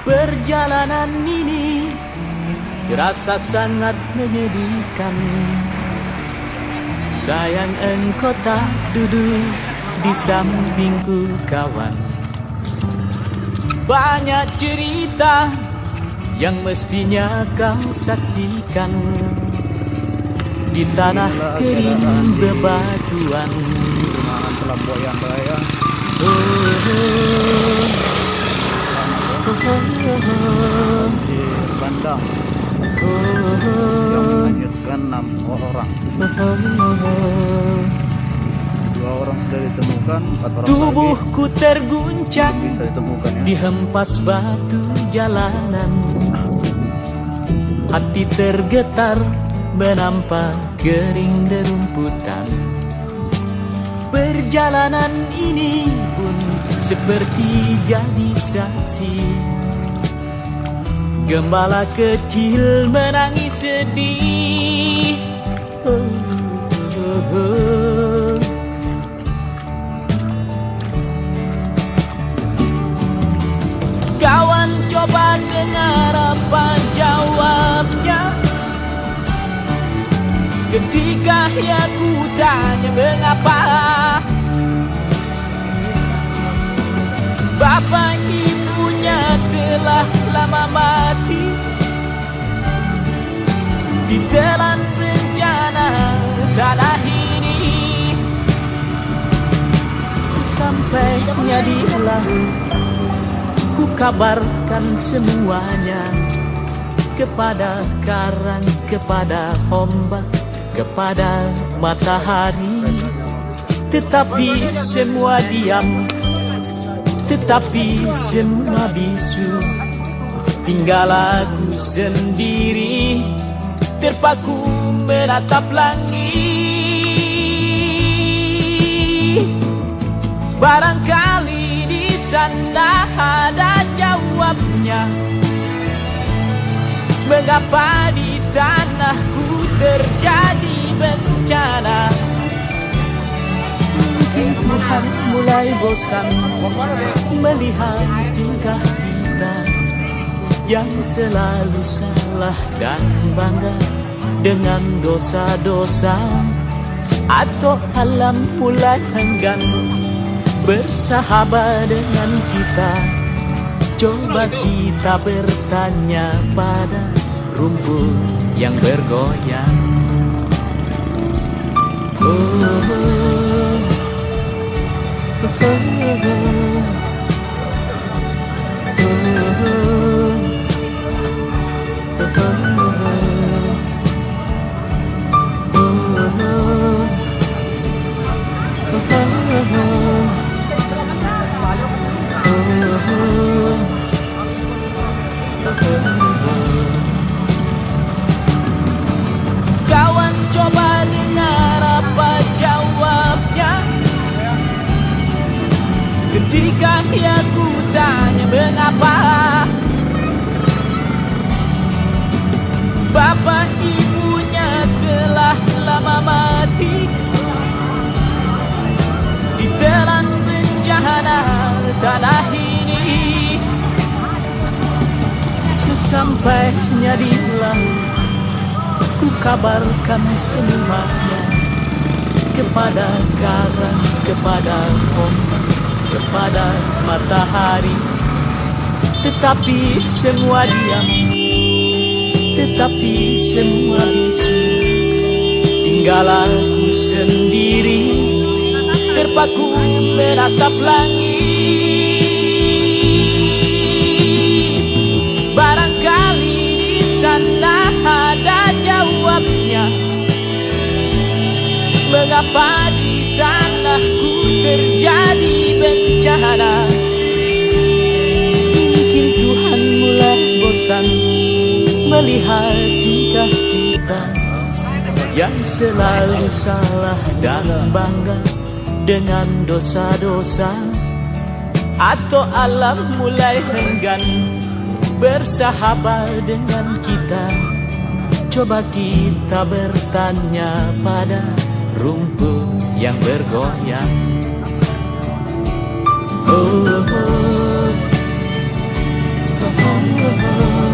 Perjalanan ini terasa sangat menyedihkan. Sayang engkau tak duduk di sampingku kawan. Banyak cerita yang mestinya kau saksikan di tanah kering bebatuan. Pelamboyan raya di Bandang yang menyebutkan 6 orang. 2 orang sudah ditemukan, 4 orang Tubuhku lagi terguncang bisa ditemukan ya. dihempas batu jalanan. Hati tergetar menampak kering rerumputan. Perjalanan ini pun seperti jadi saksi. Gembala kecil menangis sedih. Kawan coba dengar apa jawabnya ketika aku tanya mengapa bapak ibunya telah lama mati ditelan bencana tanah ini. Sesampainya di laut, ku kabarkan semuanya kepada karang, kepada ombak, kepada matahari. Tetapi semua diam, tetapi semua bisu. Tinggal aku sendiri terpaku menatap langit. Barangkali di sana ada jawabnya. Mengapa di tanahku terjadi bencana? Mungkin Tuhan mulai bosan melihat tingkah kita yang selalu salah dan bangga dengan dosa-dosa. Atau alam mulai enggan bersahabat dengan kita. Coba kita bertanya pada rumput yang bergoyang. Kawan coba dengar apa jawabnya ketika aku tanya mengapa bapak ibunya telah lama mati ditelan bencana tanah ini. Sesampainya di laut, ku kabarkan semuanya kepada karang, kepada ombak, kepada matahari. Tetapi semua diam, tetapi semua bisu. Tinggal aku sendiri terpaku menatap langit. Barangkali di sana ada jawabnya. Mengapa di tanahku terjadi bencana? Mungkin Tuhan mulai bosan melihat tingkah kita yang selalu salah dan bangga dengan dosa-dosa. Atau alam mulai enggan bersahabat dengan kita. Coba kita bertanya pada rumput yang bergoyang. Oh, oh, oh. oh, oh.